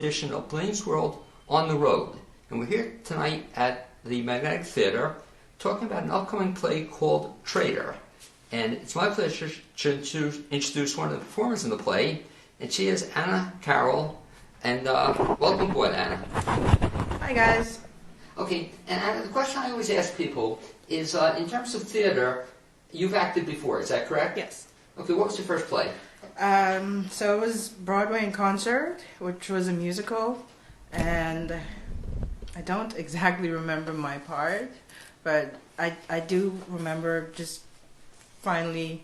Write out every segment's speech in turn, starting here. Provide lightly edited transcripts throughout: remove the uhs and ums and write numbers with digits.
edition of Blaine's World on the Road. And we're here tonight at the Magnetic Theater talking about an upcoming play called Traitor. And it's my pleasure to introduce one of the performers in the play, and she is Anna Carroll. And welcome aboard, Anna. Hi, guys. Okay, and Anna, the question I always ask people is, in terms of theater, you've acted before, is that correct? Yes. Okay, what was your first play? So it was Broadway in Concert, which was a musical, and I don't exactly remember my part, but I do remember just finally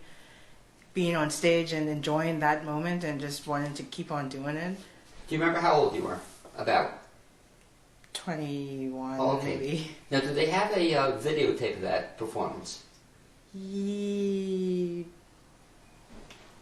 being on stage and enjoying that moment and just wanting to keep on doing it. Do you remember how old you were? About? 21, oh, okay. Maybe. Now, do they have a videotape of that performance?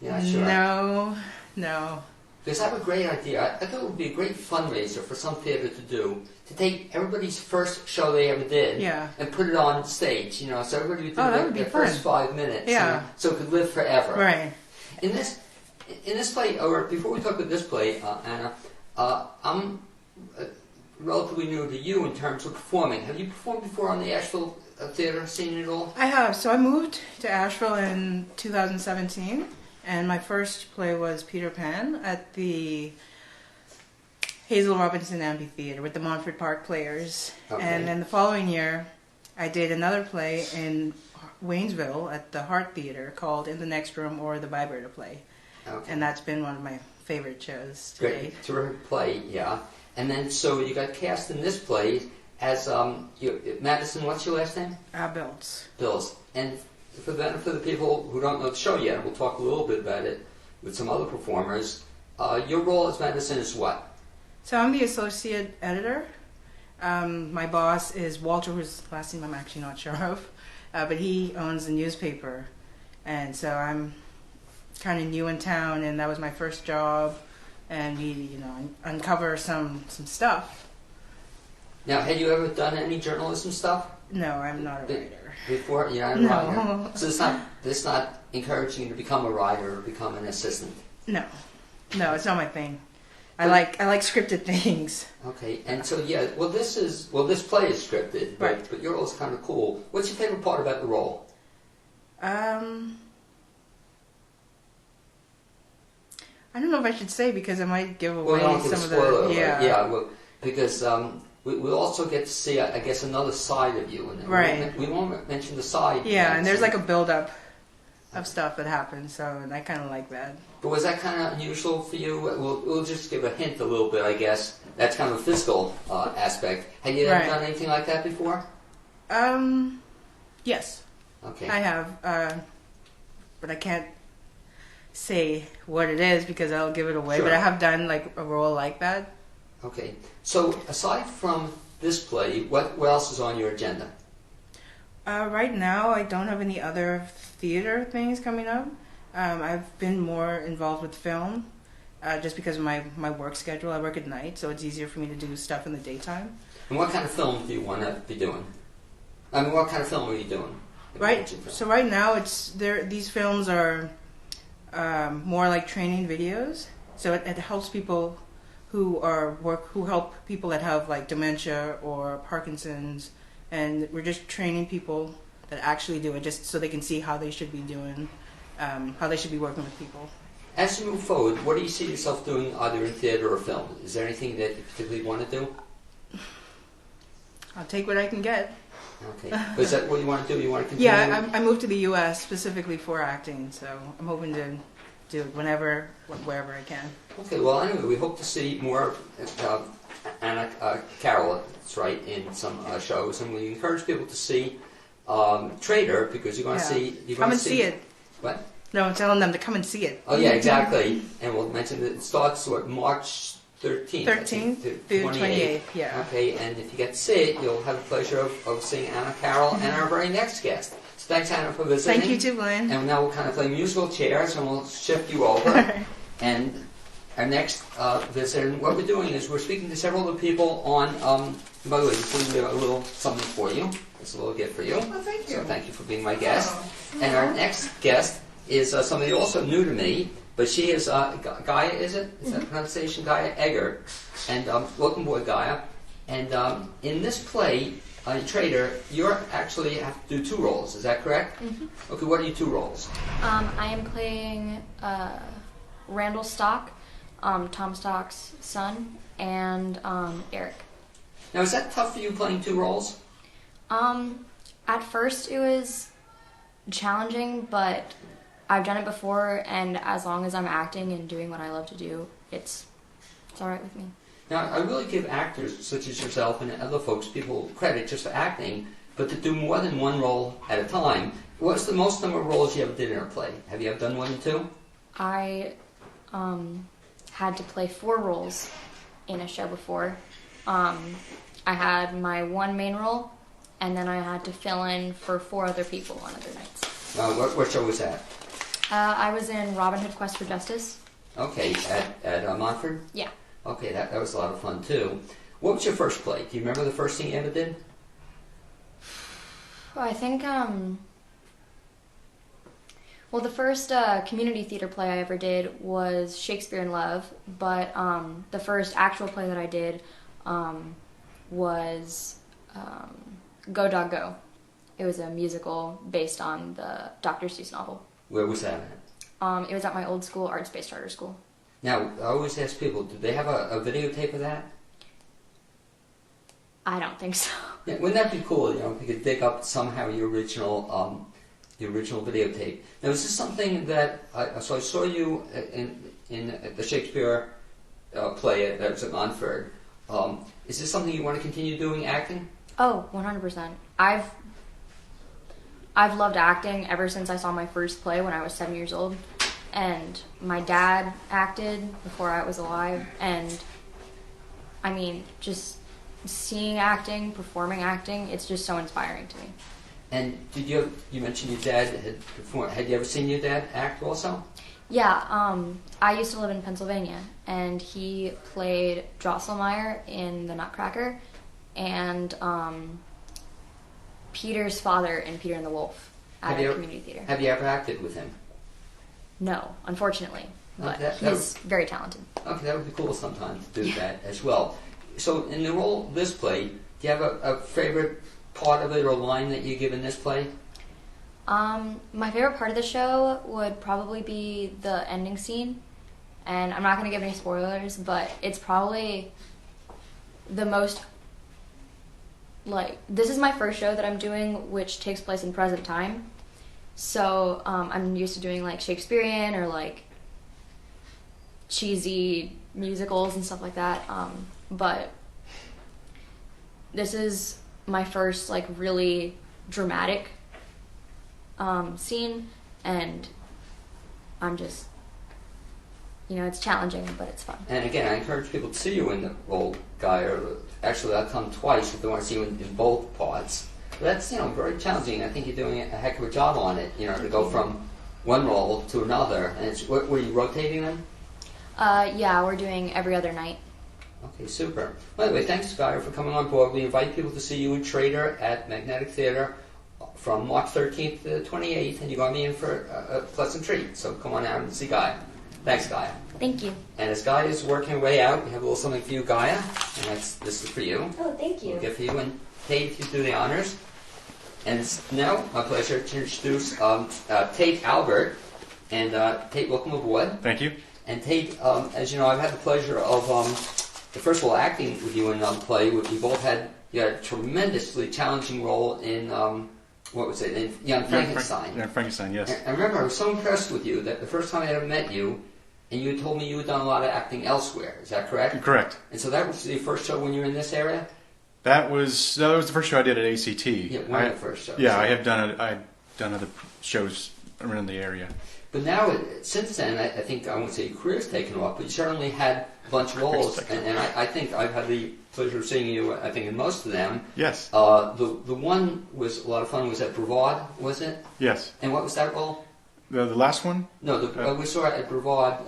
Yeah, not sure. No. Because I have a great idea. I thought it would be a great fundraiser for some theater to do, to take everybody's first show they ever did and put it on stage, so everybody would do their first 5 minutes, so it could live forever. Right. In this play, or before we talk about this play, Anna, I'm relatively new to you in terms of performing. Have you performed before on the Asheville theater scene at all? I have. So I moved to Asheville in 2017. And my first play was Peter Pan at the Hazel Robinson Amphitheater with the Montford Park Players. Okay. And then the following year, I did another play in Waynesville at the Hart Theater called In the Next Room, or the Vibrator Play. Okay. And that's been one of my favorite shows to date. Great, terrific play, yeah. And then, so you got cast in this play as Madison, what's your last name? Bills. Bills. And for the benefit of the people who don't know the show yet, we'll talk a little bit about it with some other performers. Your role as Madison is what? So I'm the associate editor. My boss is Walter, whose last name I'm actually not sure of, but he owns the newspaper. And so I'm kind of new in town, and that was my first job. And we, uncover some stuff. Now, had you ever done any journalism stuff? No, I'm not a writer. Before? You're not a writer? So it's not encouraging you to become a writer or become an assistant? No, it's not my thing. I like scripted things. Okay, and so this play is scripted, but your role is kind of cool. What's your favorite part about the role? I don't know if I should say, because I might give away some of the... Yeah, because we also get to see, I guess, another side of you. And we won't mention the side. Yeah, and there's like a build-up of stuff that happens, so I kind of like that. But was that kind of unusual for you? We'll just give a hint a little bit, I guess. That's kind of a physical aspect. Had you ever done anything like that before? Yes. Okay. I have, but I can't say what it is because I'll give it away. Sure. But I have done like a role like that. Okay. So aside from this play, what else is on your agenda? Right now, I don't have any other theater things coming up. I've been more involved with film just because of my work schedule. I work at night, so it's easier for me to do stuff in the daytime. And what kind of film do you want to be doing? I mean, what kind of film are you doing? So right now, these films are more like training videos. So it helps people who help people that have like dementia or Parkinson's, and we're just training people that actually do it, just so they can see how they should be doing, how they should be working with people. As you move forward, what do you see yourself doing, either in theater or film? Is there anything that you particularly want to do? I'll take what I can get. Okay. But is that what you want to do? You want to continue? Yeah, I moved to the U.S. specifically for acting, so I'm hoping to do it wherever I can. Okay, well, anyway, we hope to see more Anna Carroll, that's right, in some shows, and we encourage people to see Traitor, because you're going to see... Come and see it. What? No, I'm telling them to come and see it. Oh, yeah, exactly. And we'll mention that it starts, March 13th? 13th through 28th, yeah. Okay, and if you get to see it, you'll have the pleasure of seeing Anna Carroll and our very next guest. So thanks, Anna, for visiting. Thank you too, Blaine. And now we'll kind of play musical chairs, and we'll shift you over. And our next visitor, and what we're doing is we're speaking to several of the people on, by the way, this is a little something for you. It's a little gift for you. Oh, thank you. So thank you for being my guest. And our next guest is somebody also new to me, But she is Gaia, is it? Is that pronunciation? Gaia Egger. And welcome aboard, Gaia. And in this play, Traitor, you actually have to do two roles. Is that correct? Mm-hmm. Okay, what are your two roles? I am playing Randall Stock, Tom Stock's son, and Eric. Now, is that tough for you playing two roles? At first it was challenging, but I've done it before, and as long as I'm acting and doing what I love to do, it's alright with me. Now, I really give actors such as yourself and other folks, people credit just for acting, but to do more than one role at a time. What's the most number of roles you ever did in a play? Have you ever done more than two? I had to play 4 roles in a show before. I had my one main role, and then I had to fill in for 4 other people on other nights. What show was that? I was in Robin Hood Quest for Justice. Okay, at Montfort? Yeah. Okay, that was a lot of fun too. What was your first play? Do you remember the first thing you ever did? I think, well, the first community theater play I ever did was Shakespeare in Love, but the first actual play that I did was Go Dog Go. It was a musical based on the Dr. Seuss novel. Where was that at? It was at my old school, arts-based charter school. Now, I always ask people, do they have a videotape of that? I don't think so. Yeah, wouldn't that be cool, if you could dig up somehow your original videotape? Now, is this something that, so I saw you in the Shakespeare play that was at Montfort. Is this something you want to continue doing, acting? Oh, 100%. I've loved acting ever since I saw my first play when I was 7 years old. And my dad acted before I was alive. And, I mean, just seeing acting, performing acting, it's just so inspiring to me. And you mentioned your dad had performed. Had you ever seen your dad act also? Yeah, I used to live in Pennsylvania, and he played Drosselmeyer in The Nutcracker, and Peter's father in Peter and the Wolf at a community theater. Have you ever acted with him? No, unfortunately, but Okay, he's very talented. Okay, that would be cool sometime to do that as well. So in the role of this play, do you have a favorite part of it or line that you give in this play? My favorite part of the show would probably be the ending scene, and I'm not going to give any spoilers, but it's probably the most, this is my first show that I'm doing, which takes place in present time, so I'm used to doing Shakespearean or cheesy musicals and stuff like that, but this is my first really dramatic scene, and I'm just, it's challenging, but it's fun. And again, I encourage people to see you in the role, Guy, or actually I'll come twice if they want to see you in both parts. But that's, very challenging. I think you're doing a heck of a job on it, to go from one role to another. And were you rotating them? Yeah, we're doing every other night. Okay, super. By the way, thanks, Guy, for coming on board. We invite people to see you in Traitor at Magnetic Theater from March 13th to the 28th, and you're going to be in for a pleasant treat. So come on out and see Gaia. Thanks, Gaia. Thank you. And as Gaia is working her way out, we have a little something for you, Gaia. And this is for you. Oh, thank you. We'll give for you, and Tate, if you do the honors. And it's now my pleasure to introduce Tate Albert. And Tate, welcome aboard. Thank you. And Tate, as you know, I've had the pleasure of, first of all, acting with you in the play. You had a tremendously challenging role in, in Young Frankenstein. Young Frankenstein, yes. I remember I was so impressed with you that the first time I ever met you, and you had told me you had done a lot of acting elsewhere. Is that correct? Correct. And so that was the first show when you were in this area? That was the first show I did at ACT. Yeah, one of the first shows. Yeah, I've done other shows around the area. But now, since then, I think, I won't say your career's taken off, but you certainly had a bunch of roles, and I think I've had the pleasure of seeing you, I think, in most of them. Yes. The one was a lot of fun, was at Brevard, was it? Yes. And what was that role? The last one? No, we saw it at Brevard.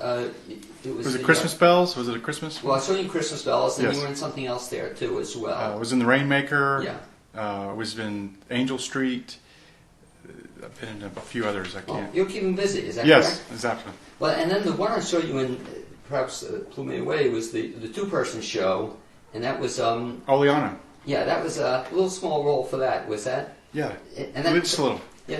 Was it Christmas Bells? Was it a Christmas one? Well, I saw you in Christmas Bells, and yes. you were in something else there, too, as well. I was in The Rainmaker. Yeah. I was in Angel Street. I've been in a few others. I Oh, can't. you're keeping busy, is that Yes, correct? exactly. Well, and then the one I saw you in, perhaps blew me away, was the two-person show, and that was Oleana. yeah, that was a little small role for that. Was that? Yeah, And that, just a little. Yeah,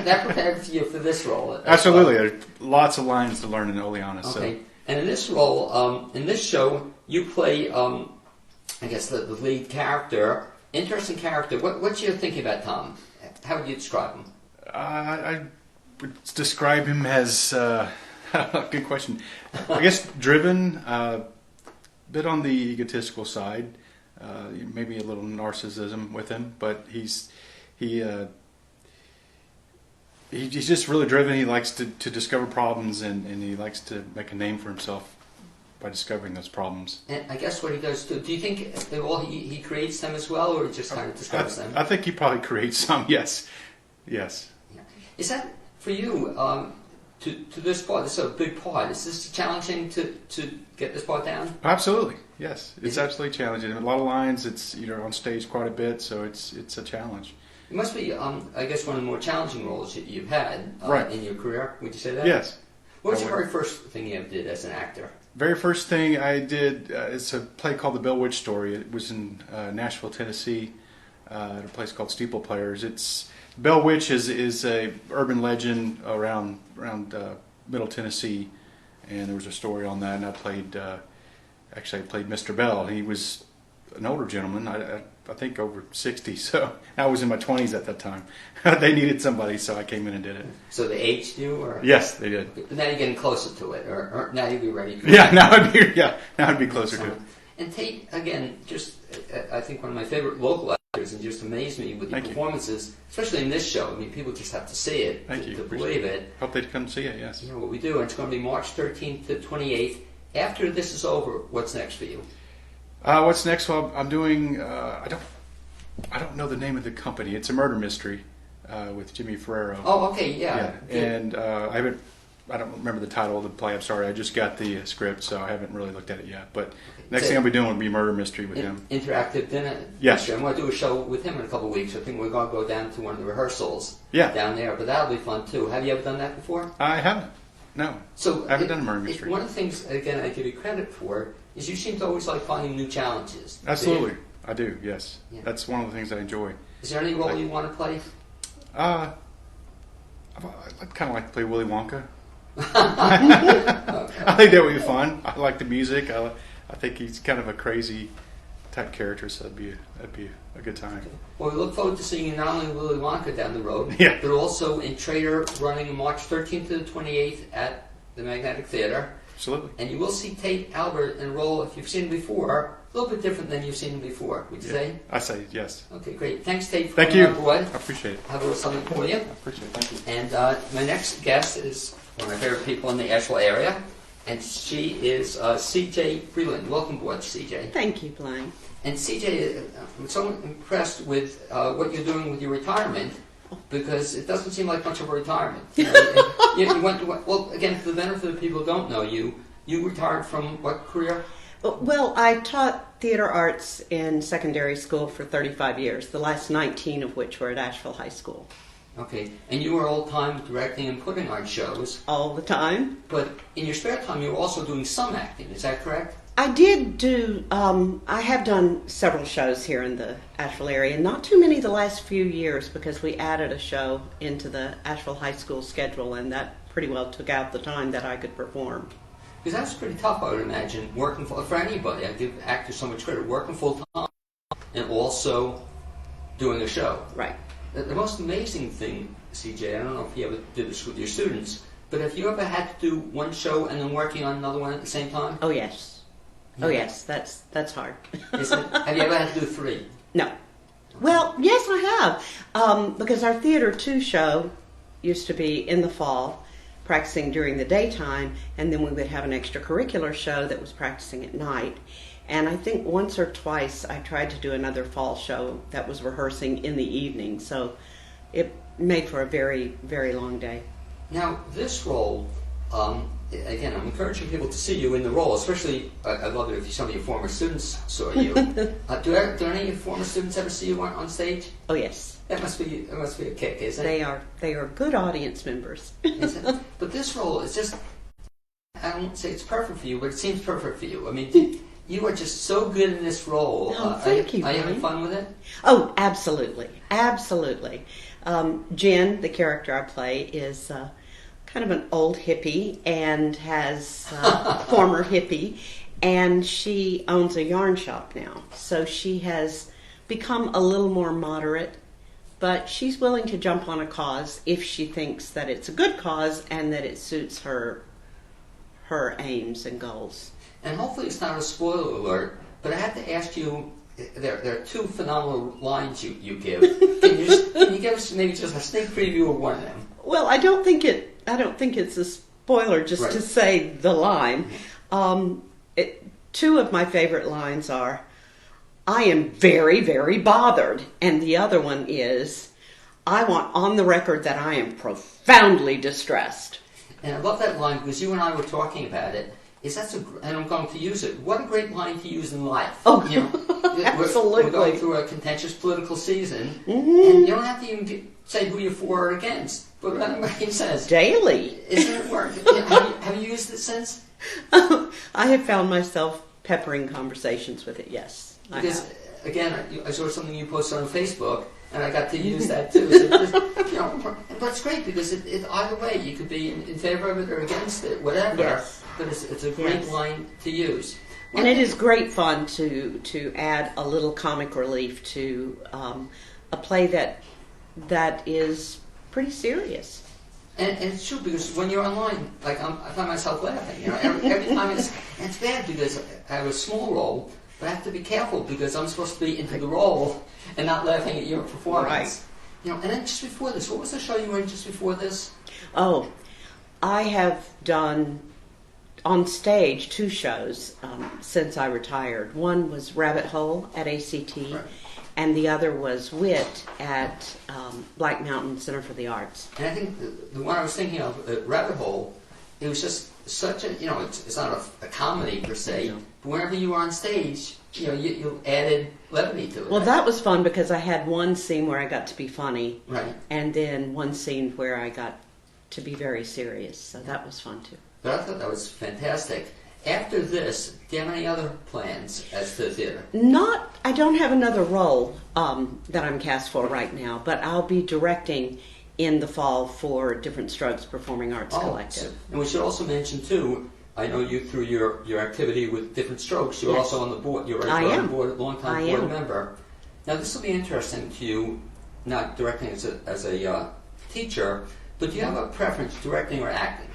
that prepared you for this role. as Absolutely. well. There's lots of lines to learn in Oleana. Okay, and in this role, in this show, you play, I guess, the lead character. Interesting character. What's your thinking about Tom? How would you describe him? I would describe him as good question. I guess driven, bit on the egotistical side, maybe a little narcissism with him, but he's just really driven. He likes to discover problems, and he likes to make a name for himself by discovering those problems. And I guess what he does too. Do you think he creates them as well, or he just kind of discovers them? I think he probably creates some. Yes. Yeah. Is that for you? To this part, this is a big part. Is this challenging to get this part down? Absolutely. Yes. It's Is it? absolutely challenging. A lot of lines. It's on stage quite a bit, so it's a challenge. It must be, I guess, one of the more challenging roles that you've had Right. in your career. Would you say that? Yes. What was I your would. very first thing you ever did as an actor? Very first thing I did is a play called The Bell Witch Story. It was in Nashville, Tennessee, at a place called Steeple Players. It's Bell Witch is a urban legend around Middle Tennessee, and there was a story on that. And I played Mr. Bell. He was an older gentleman. I think over 60. So I was in my 20s at that time. They needed somebody, so I came in and did it. So they aged you, or Yes, they did. But now you're getting closer to it, or now you'd be ready. For Yeah, now I'd be closer to it. And Tate, again, just I think one of my favorite local actors, and just amazed me with your Thank you. performances, especially in this show. I mean, people just have to see it Thank to you. believe it. Hope they come see it. Yes. You know what we do, and it's going to be March 13th to 28th. After this is over, what's next for you? What's next? Well, I'm doing. I don't know the name of the company. It's a murder mystery with Jimmy Ferrero. Oh, okay, yeah. Good. And I don't remember the title of the play. I'm sorry. I just got the script, so I haven't really looked at it yet. But next So- thing I'll be doing will be murder mystery with him. Interactive dinner. Yes. I'm going to do a show with him in a couple of weeks. I think we're going to go down to one of the rehearsals Yeah. down there, but that'll be fun too. Have you ever done that before? I haven't. No. So I haven't done a murder mystery. One of the things, again, I give you credit for is you seem to always like finding new challenges. Absolutely, I do. Yes, Yeah. that's one of the things I enjoy. Is there any role you want to play? I kind of like to play Willy Wonka. Okay. I think that would be fun. I like the music. I think he's kind of a crazy type character, so that'd be a good time. Well, we look forward to seeing you not only in Willy Wonka down the road, Yeah. but also in Traitor, running March 13th to the 28th at the Magnetic Theater. Absolutely. And you will see Tate Albert in a role, if you've seen him before, a little bit different than you've seen him before, would you say? I say yes. Okay, great. Thanks, Tate, for Thank coming you. on board. I appreciate it. I have a little something for you. I appreciate it. Thank you. And my next guest is one of my favorite people in the Asheville area, and she is CJ Freeland. Welcome aboard, CJ. Thank you, Blaine. And CJ, I'm so impressed with what you're doing with your retirement, because it doesn't seem like much of a retirement. You know, you went, well, again, for the benefit of people who don't know you, you retired from what career? Well, I taught theater arts in secondary school for 35 years, the last 19 of which were at Asheville High School. Okay, and you were all-time directing and putting on shows, All the time. but in your spare time you were also doing some acting, is that correct? I did do, I have done several shows here in the Asheville area, not too many the last few years because we added a show into the Asheville High School schedule, and that pretty well took out the time that I could perform. Because that's pretty tough, I would imagine, working for anybody. I give actors so much credit, working full-time and also doing a show. Right. The most amazing thing, CJ, I don't know if you ever did this with your students, but have you ever had to do one show and then working on another one at the same time? Oh, yes. Oh, yes, that's hard. Have you ever had to do three? No. Well, yes, I have. Because our Theater 2 show used to be in the fall, practicing during the daytime, and then we would have an extracurricular show that was practicing at night. And I think once or twice I tried to do another fall show that was rehearsing in the evening. So it made for a very, very long day. Now, this role, again, I'm encouraging people to see you in the role, especially, I'd love it if some of your former students saw you. Do any of your former students ever see you on stage? Oh, yes. That must be a kick, isn't it? They are good audience members. But this role is just, I won't say it's perfect for you, but it seems perfect for you. I mean, you are just so good in this role. Oh, thank you, Are you having Brian. fun with it? Oh, absolutely. Absolutely. Jen, the character I play, is kind of an old hippie and has former hippie, and she owns a yarn shop now. So she has become a little more moderate, but she's willing to jump on a cause if she thinks that it's a good cause and that it suits her aims and goals. And hopefully it's not a spoiler alert, but I have to ask you, there are two phenomenal lines you give. Can you give us maybe just a sneak preview of one of them? Well, I don't think it's a spoiler just to say the line. Two of my favorite lines are, "I am very, very bothered," and the other one is, "I want on the record that I am profoundly distressed." And I love that line because you and I were talking about it. And I'm going to use it. What a great line to use in life. Oh, We're absolutely. going through a contentious political season, Mm-hmm. and you don't have to even say who you're for or against. But whatever he says, Daily. isn't it work? Have you used it since? I have found myself peppering conversations with it, yes. I Because have. again, I saw something you posted on Facebook, and I got to use that too. So but it's great because it either way you could be in favor of it or against it, whatever. Yes. But it's a great Yes. line to use. And it is great fun to add a little comic relief to a play that is pretty serious. And it's true because when you're online, like I find myself laughing. Every time and it's bad because I have a small role, but I have to be careful because I'm supposed to be into the role and not laughing at your performance. Right. And then just before this, what was the show you were in just before this? Oh, I have done on stage 2 shows since I retired. One was Rabbit Hole at ACT, Right. and the other was Wit at Black Mountain Center for the Arts. And I think the one I was thinking of, Rabbit Hole, it was just such a, it's not a comedy per se, but whenever you were on stage, you added levity to it. Well, that was fun because I had one scene where I got to be funny, Right. and then one scene where I got to be very serious, so that was fun too. But I thought that was fantastic. After this, do you have any other plans as to the theater? I don't have another role that I'm cast for right now, but I'll be directing in the fall for Different Strokes Performing Arts Collective. And we should also mention too, I know you through your activity with Different Strokes, you're Yes. also on the board, you're I on am. the board, long-time I board am. member. Now this will be interesting to you, not directing as a teacher, but do you have a preference, directing or acting?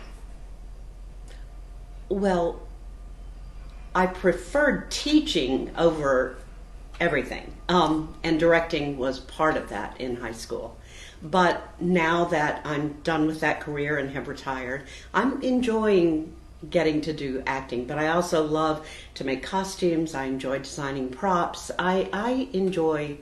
Well, I preferred teaching over everything, and directing was part of that in high school. But now that I'm done with that career and have retired, I'm enjoying getting to do acting, but I also love to make costumes. I enjoy designing props. I enjoy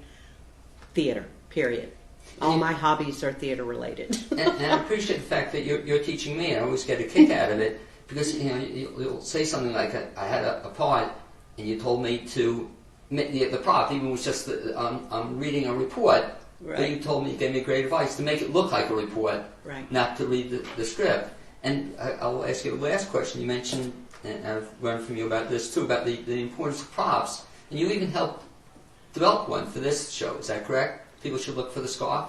theater, period. All my hobbies are theater related. And I appreciate the fact that you're teaching me. I always get a kick out of it because you'll say something like, "I had a part, and you told me to make the prop, even if it was just I'm reading a report." Right. But you told me, you gave me great advice to make it look like a report, Right. not to read the script. And I'll ask you the last question. You mentioned, and I've learned from you about this too, about the importance of props. And you even helped develop one for this show. Is that correct? People should look for the scarf.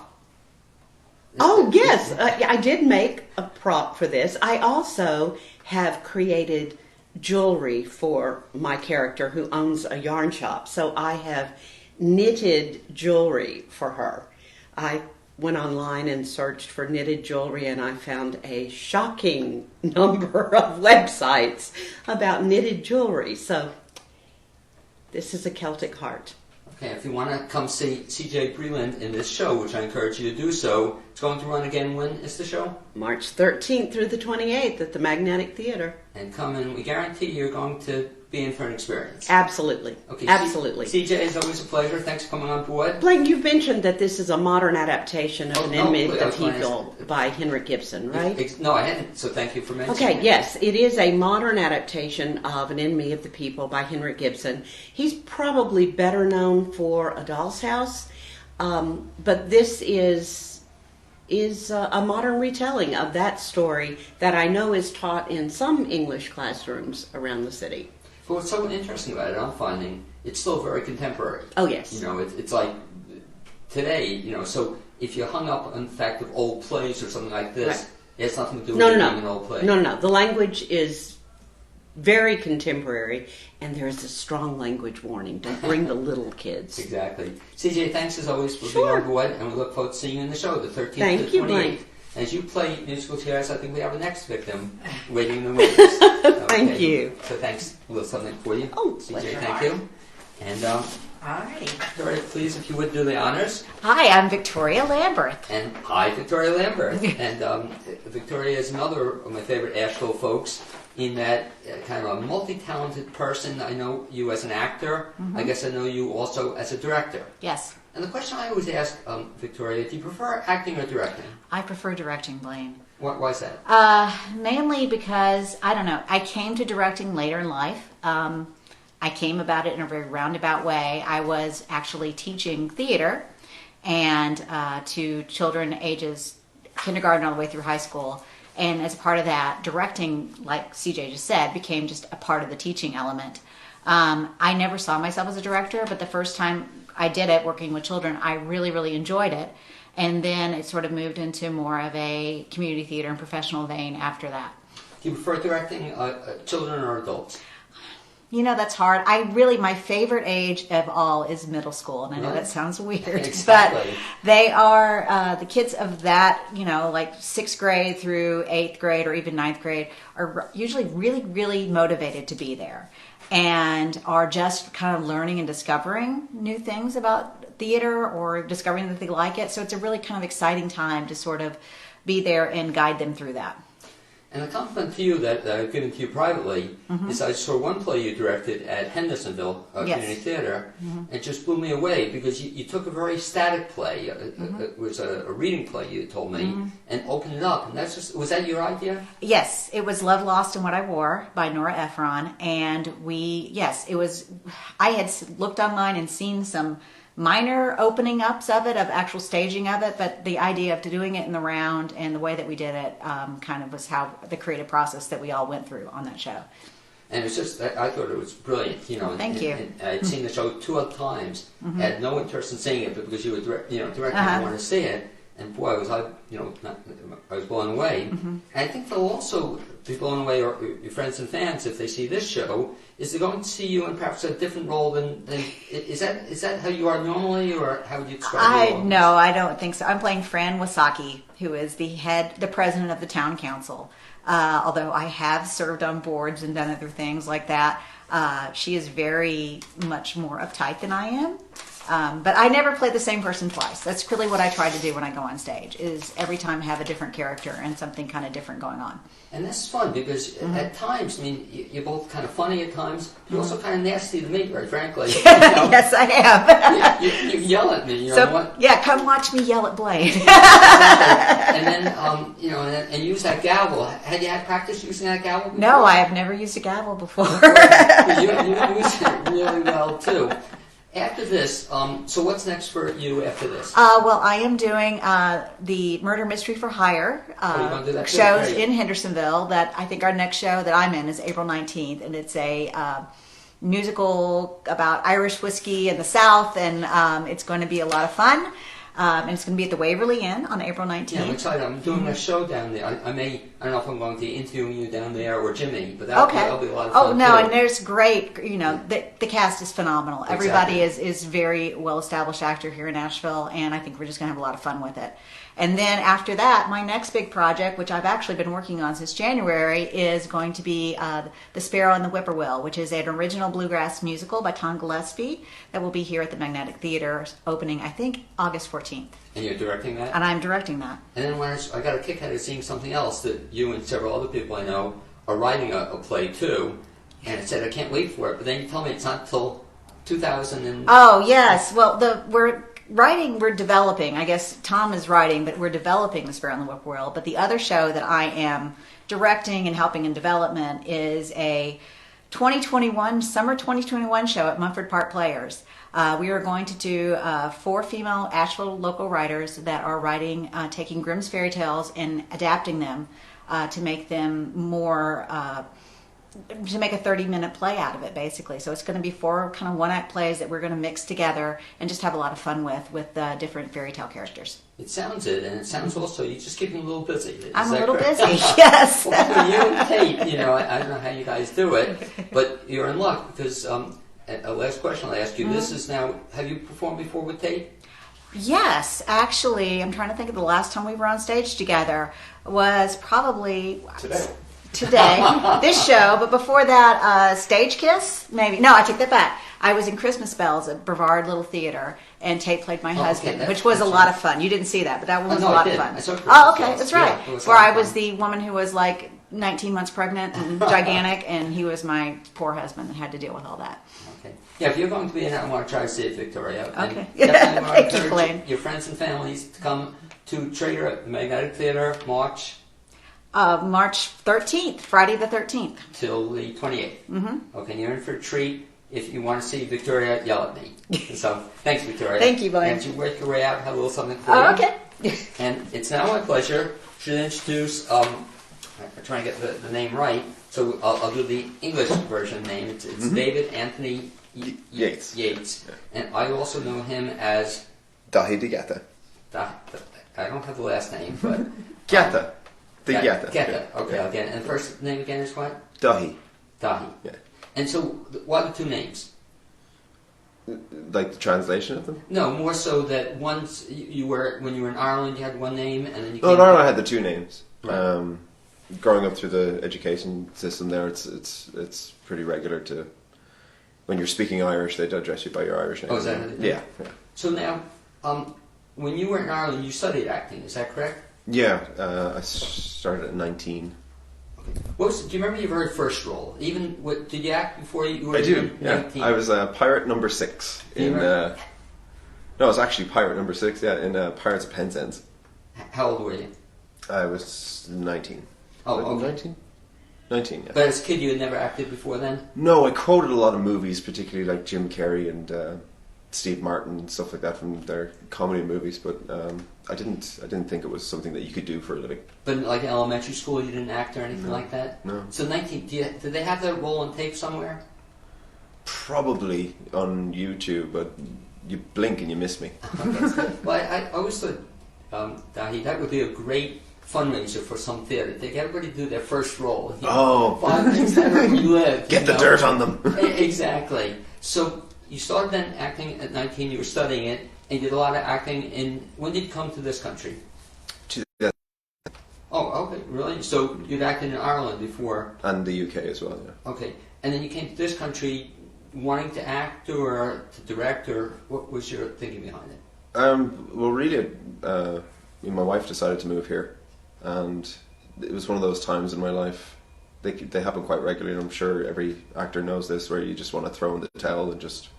Oh, yes. I did make a prop for this. I also have created jewelry for my character who owns a yarn shop. So I have knitted jewelry for her. I went online and searched for knitted jewelry, and I found a shocking number of websites about knitted jewelry. So this is a Celtic heart. Okay, if you want to come see C.J. Breland in this show, which I encourage you to do so, it's going to run again. When is the show? March 13th through the 28th at the Magnetic Theater. And come and we guarantee you're going to be in for an experience. Absolutely. Okay, Absolutely. C.J., it's always a pleasure. Thanks for coming on board. Blake, you've mentioned that this is a modern adaptation of Oh, An no, Enemy please, of I the was going to People by Henrik Gibson, right? No, I hadn't, so thank you for mentioning Okay, it. yes, it is a modern adaptation of An Enemy of the People by Henrik Gibson. He's probably better known for A Doll's House, But this is a modern retelling of that story that I know is taught in some English classrooms around the city. But what's so interesting about it, I'm finding, it's still very contemporary. Oh, yes. You know, it's like today, you know, so if you hung up on the fact of old plays or something like this, Right. it has nothing to do with No, it no, being an old play. no. The language is very contemporary, and there is a strong language warning. Don't bring the little kids. Exactly. CJ, thanks as always for Sure. being on board, and we look forward to seeing you in the show, the 13th Thank to you, 28th. Blake. As you play musical chairs, I think we have a next victim waiting in the wings. Thank you. So thanks. A little something for you. Oh, CJ, bless your thank heart. you. And Alrighty. Victoria, please, if you would do the honors. Hi, I'm Victoria Lambert. And hi, Victoria Lambert. And Victoria is another of my favorite Asheville folks in that kind of a multi-talented person. I know you as an actor. I guess I know you also as a director. Yes, And the question I always ask Victoria, do you prefer acting or directing? I prefer directing, Blaine. Why is that? Mainly because, I don't know, I came to directing later in life. I came about it in a very roundabout way. I was actually teaching theater and to children ages kindergarten all the way through high school. And as a part of that, directing, like CJ just said, became just a part of the teaching element. I never saw myself as a director, but the first time I did it working with children, I really, really enjoyed it. And then it sort of moved into more of a community theater and professional vein after that. Do you prefer directing children or adults? You know, that's hard. My favorite age of all is middle school. And I know Right. that sounds weird, Exactly. but they are, the kids of that, you know, like 6th grade through 8th grade or even 9th grade are usually really, really motivated to be there and are just kind of learning and discovering new things about theater or discovering that they like it. So it's a really kind of exciting time to sort of be there and guide them through that. And a compliment to you that I've given to you privately is I saw one play you directed at Hendersonville Yes. Community Theater. It just blew me away because you took a very static play. It was a reading play, you told me, and opened it up. And that's just, was that your idea? Yes, it was Love Lost in What I Wore by Nora Ephron. And I had looked online and seen some minor opening ups of it, of actual staging of it, but the idea of doing it in the round and the way that we did it kind of was how the creative process that we all went through on that show. And it's just, I thought it was brilliant, you know. Thank you. And I'd seen the show 2 other times. I had no interest in seeing it, but because you were directing, I wanted to see it. And boy, I was blown away. And I think they'll also be blown away, or your friends and fans, if they see this show, is they're going to see you in perhaps a different role than is that how you are normally, or how would you describe your role? No, I don't think so. I'm playing Fran Wasaki, who is the president of the town council. Although I have served on boards and done other things like that, she is very much more uptight than I am. But I never play the same person twice. That's really what I try to do when I go on stage, is every time have a different character and something kind of different going on. And that's fun because at times, I mean, you're both kind of funny at times, but you're also kind of nasty to me, very frankly. You know? Yes, I am. you yell at me, you know So, what? yeah, come watch me yell at Blaine. And then, and use that gavel. Had you had practice using that gavel before? No, I have never used a gavel before. You use it really well, too. After this, so what's next for you after this? Well, I am doing the Murder Mystery for Hire you're gonna do that too? shows Great. in Hendersonville. That I think our next show that I'm in is April 19th, and it's a musical about Irish whiskey in the South, and it's going to be a lot of fun. And it's going to be at the Waverly Inn on April 19th. Yeah, I'm excited. I'm doing a show down there. I don't know if I'm going to be interviewing you down there or Jimmy, but that'll be a lot of fun. Oh no, too. and there's great. You know, the cast is phenomenal. Everybody is very well established actor here in Nashville, and I think we're just going to have a lot of fun with it. And then after that, my next big project, which I've actually been working on since January, is going to be The Sparrow and the Whippoorwill, which is an original bluegrass musical by Tom Gillespie that will be here at the Magnetic Theater, opening I think August 14th. And you're directing that? And I'm directing that. And then when I got a kick out of seeing something else that you and several other people I know are writing a play too, and it said I can't wait for it. But then you tell me it's not till 2000 and Oh yes, well we're developing. I guess Tom is writing, but we're developing The Sparrow and the Whippoorwill. But the other show that I am directing and helping in development is a summer 2021 show at Mumford Park Players. We are going to do 4 female Asheville local writers that are writing, taking Grimm's fairy tales and adapting them to make them more, to make a 30-minute play out of it, basically. So it's going to be 4 kind of one-act plays that we're going to mix together and just have a lot of fun with different fairy tale characters. It sounds it, and it sounds also you just keep me a little busy. I'm a little busy, yes. Well, you and Kate, you know, I don't know how you guys do it, but you're in luck because a last question I'll ask you. Mm-hmm. This is now, have you performed before with Kate? Yes, actually, I'm trying to think of the last time we were on stage together was probably today, this show, but before that, Stage Kiss, maybe. No, I take that back. I was in Christmas Bells at Brevard Little Theater, and Tate played my husband, which was a lot of fun. You didn't see that, but that one was a lot of fun. Oh, okay, that's right. Yeah, where I was the woman who was like 19 months pregnant and gigantic, and he was my poor husband that had to deal with all that. Okay. Yeah, if you're going to be in that, I want to try to see it, Victoria. Okay. Definitely want to Thank you, encourage Blaine. your friends and families to come to Traitor at the Magnetic Theater March March 13th, Friday the 13th. till the 28th. Mm-hmm. Okay, you're in for a treat. If you want to see Victoria, yell at me. So, thanks, Victoria. Thank you, Blaine. As you work your way out, have a little something for you. Oh, okay. And it's now my pleasure to introduce, I'm trying to get the name right, so I'll do the English version name. It's David Anthony Yates. Yates. And I also know him as... Dahi de Geta. I don't have the last name, but... Geta. The Geta. Geta. Okay, again. And the first name again is what? Dahi. Dahi. Yeah. And so, what are the 2 names? Like the translation of them? No, more so that once you were, when you were in Ireland, you had one name, and then you No, came in Ireland I had the 2 names. Right. Growing up through the education system there, it's pretty regular to, when you're speaking Irish, they address you by your Irish name. Oh, is that how they do it? Yeah. So now, when you were in Ireland, you studied acting, is that correct? Yeah, I started at 19. Okay. Do you remember your very first role? Even did you act before you were I do, yeah. 19? I was pirate number 6 in... no, it was actually pirate number 6, yeah, in Pirates of Penzance. How old were you? I was 19. Oh, okay. 19? 19, yeah. But as a kid, you had never acted before then? No, I quoted a lot of movies, particularly like Jim Carrey and Steve Martin and stuff like that from their comedy movies, but I didn't think it was something that you could do for a living. But like in elementary school, you didn't act or anything like that? No. So 19, did they have that roll on tape somewhere? Probably on YouTube, but you blink and you miss me. Well, I always thought, Dahi, that would be a great fundraiser for some theatre. They get everybody to do their first role. You know, 5 things that where you live. Get the dirt on them. Exactly. So you started then acting at 19, you were studying it, and you did a lot of acting in... When did you come to this country? Oh, okay, really? So you'd acted in Ireland before? And the UK as well, yeah. Okay. And then you came to this country wanting to act or to direct, or what was your thinking behind it? Well, really, my wife decided to move here, and it was one of those times in my life, they happen quite regularly, and I'm sure every actor knows this, where you just want to throw in the towel and just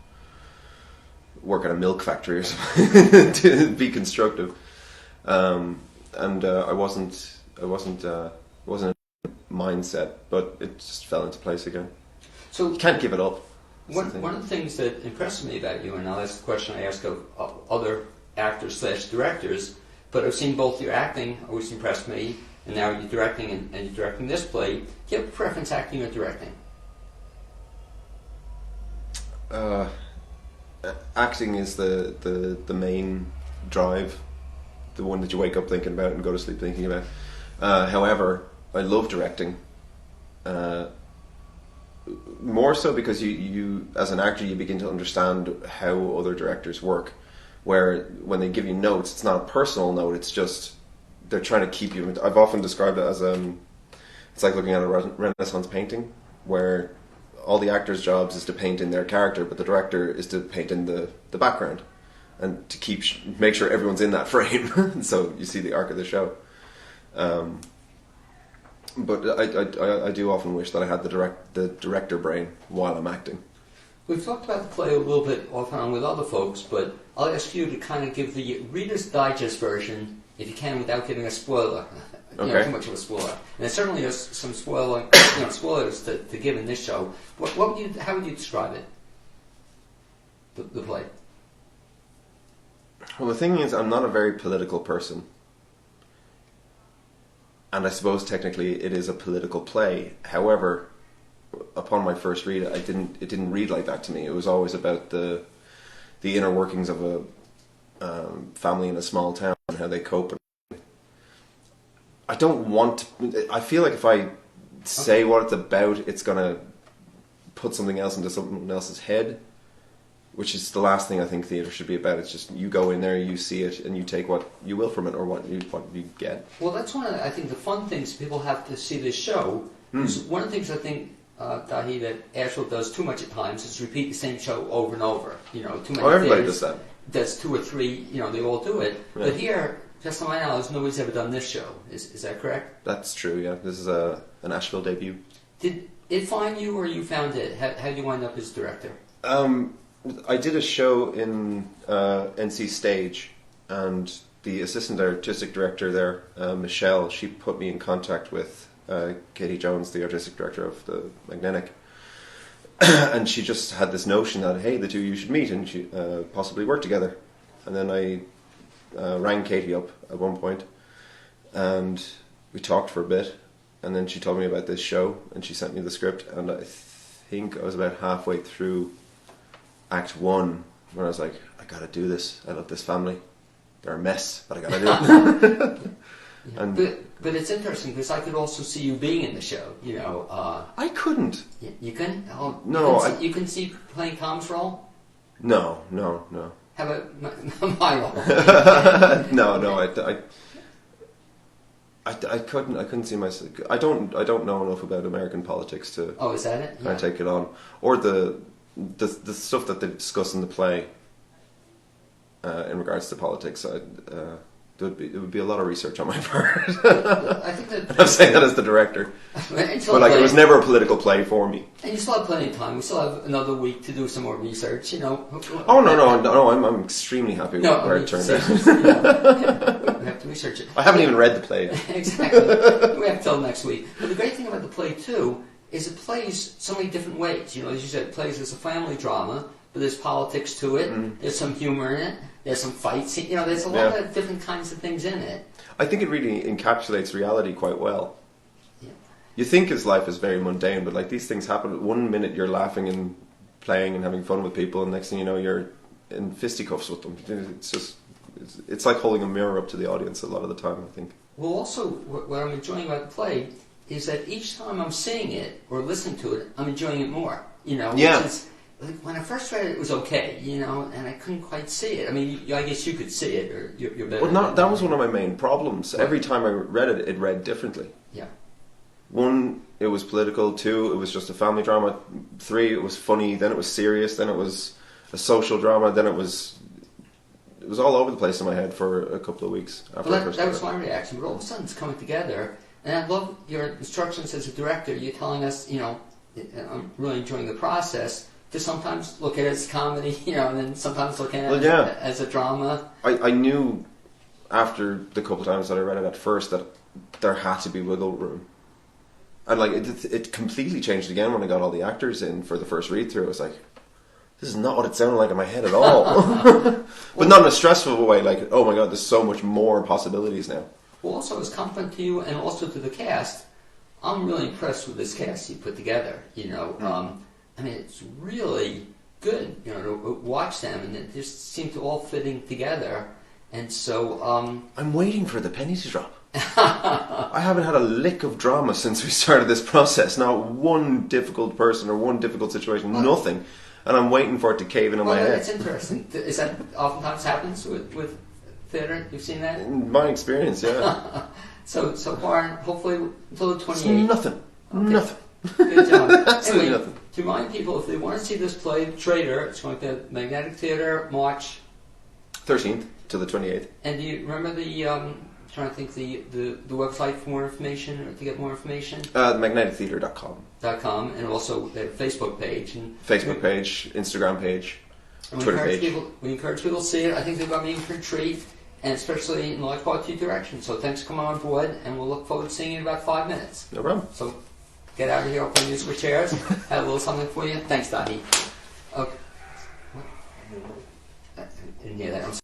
work at a milk factory or something to be constructive. And I wasn't in a mindset, but it just fell into place again. So You can't give it up. one of the things that impressed me about you, and I'll ask the question I ask of other actors / directors, but I've seen both your acting always impressed me, and now you're directing and you're directing this play. Do you have a preference, acting or directing? Acting is the main drive, the one that you wake up thinking about and go to sleep thinking about. However, I love directing. More so because you as an actor, you begin to understand how other directors work. Where when they give you notes, it's not a personal note. It's just they're trying to keep you. I've often described it as it's like looking at a Renaissance painting, where all the actors' jobs is to paint in their character, but the director is to paint in the background and to make sure everyone's in that frame. So you see the arc of the show. But I do often wish that I had the director brain while I'm acting. We've talked about the play a little bit off and on with other folks, but I'll ask you to kind of give the Reader's Digest version, if you can, without giving a spoiler. Okay. too much of a spoiler. And there certainly is some spoilers to give in this show. How would you describe it? The play. Well, the thing is, I'm not a very political person. And I suppose technically it is a political play. However, upon my first read, it didn't read like that to me. It was always about the inner workings of a family in a small town and how they cope. I don't want to, I feel like if I say what it's about, it's going to put something else into someone else's head, which is the last thing I think theatre should be about. It's just you go in there, you see it, and you take what you will from it, or what you get. Well, that's one of I think the fun things people have to see this show. One of the things I think, Dahi, that Asheville does too much at times is repeat the same show over and over. Too many. Oh, everybody theaters does that. Does 2 or 3. They all do it. Right. But here, just to my knowledge, nobody's ever done this show. Is that correct? That's true. Yeah, this is an Asheville debut. Did it find you, or you found it? How did you wind up as director? I did a show in NC Stage, and the assistant artistic director there, Michelle, she put me in contact with Katie Jones, the artistic director of the Magnetic, and she just had this notion that, hey, the two of you should meet and possibly work together. And then I rang Katie up at one point, and we talked for a bit, and then she told me about this show, and she sent me the script, and I think I was about halfway through Act 1 when I was like, I gotta do this. I love this family. They're a mess, but I gotta do it. And but it's interesting because I could also see you being in the show. I couldn't. You can. Oh, No, you can see playing Tom's role. No. How about my role? No. I couldn't see myself. I don't know enough about American politics to. Oh, is that it? I take it on, or the stuff that they discuss in the play in regards to politics. It would be a lot of research on my part. I think that I'm saying that as the director, but it was never a political play for me. And you still have plenty of time. We still have another week to do some more research. Oh no! I'm extremely happy with where it turned out. We have to research it. I haven't even read the play. Exactly. We have till next week. But the great thing about the play too is it plays so many different ways. As you said, it plays as a family drama, but there's politics to it. There's some humor in it. There's some fights. There's a lot of different kinds of things in it. I think it really encapsulates reality quite well. Yeah. You think his life is very mundane, but these things happen. 1 minute you're laughing and playing and having fun with people, and next thing you know you're in fisticuffs with them. It's like holding a mirror up to the audience a lot of the time, I think. Well, also, what I'm enjoying about the play is that each time I'm seeing it or listening to it, I'm enjoying it more. Yeah. Which is, when I first read it, it was okay, and I couldn't quite see it. I mean, I guess you could see it, or you're better. Well, that was one of my main problems. Every time I read it, it read differently. Yeah. 1, it was political. 2, it was just a family drama. 3, it was funny. Then it was serious. Then it was a social drama. Then it was all over the place in my head for a couple of weeks after I first read it. That was my reaction. But all of a sudden, it's coming together, and I love your instructions as a director. You're telling us, I'm really enjoying the process. To sometimes look at it as comedy, and then sometimes look at it as a drama. I knew after the couple of times that I read it at first that there had to be wiggle room. And it completely changed again when I got all the actors in for the first read through. I was like, this is not what it sounded like in my head at all. But not in a stressful way, oh my god, there's so much more possibilities now. Well, also as compliment to you and also to the cast, I'm really impressed with this cast you put together. I mean, it's really good, to watch them, and it just seemed to all fitting together. And so, I'm waiting for the penny to drop. I haven't had a lick of drama since we started this process. Not one difficult person or one difficult situation, nothing. And I'm waiting for it to cave in on my head. It's interesting. Is that oftentimes happens with theatre? You've seen that? In my experience, yeah. So far, hopefully until the 28th. It's nothing. Okay. Nothing. Good job. Absolutely Anyway, nothing. to remind people, if they want to see this play, Traitor, it's going to Magnetic Theatre, March 13th to the 28th. And do you remember the trying to think the website for more information or to get more information? Magnetictheatre.com. And also their Facebook page. Facebook page, Instagram page, Twitter page. We encourage people to see it. I think they're going to be in for a treat. and especially in life part 2 direction. So thanks for coming on board, and we'll look forward to seeing you in about 5 minutes. No problem. So get out of here, open musical chairs, have a little something for you. Thanks, Dottie. Okay. What? I didn't hear that.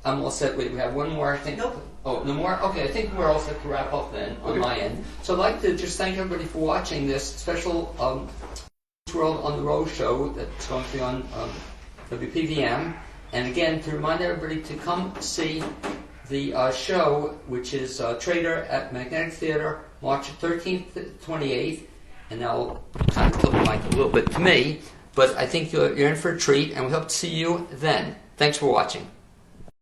I'm all set. Wait, we have one more, I think. Nope. Oh, no more? Okay, I think we're all set to wrap up then on my end. So I'd like to just thank everybody for watching this special World on the Road show that's going to be on WPVM. And again, to remind everybody to come see the show, which is Traitor at Magnetic Theater, March 13th to 28th. And I'll kind of clip the mic a little bit to me, but I think you're in for a treat, and we hope to see you then. Thanks for watching.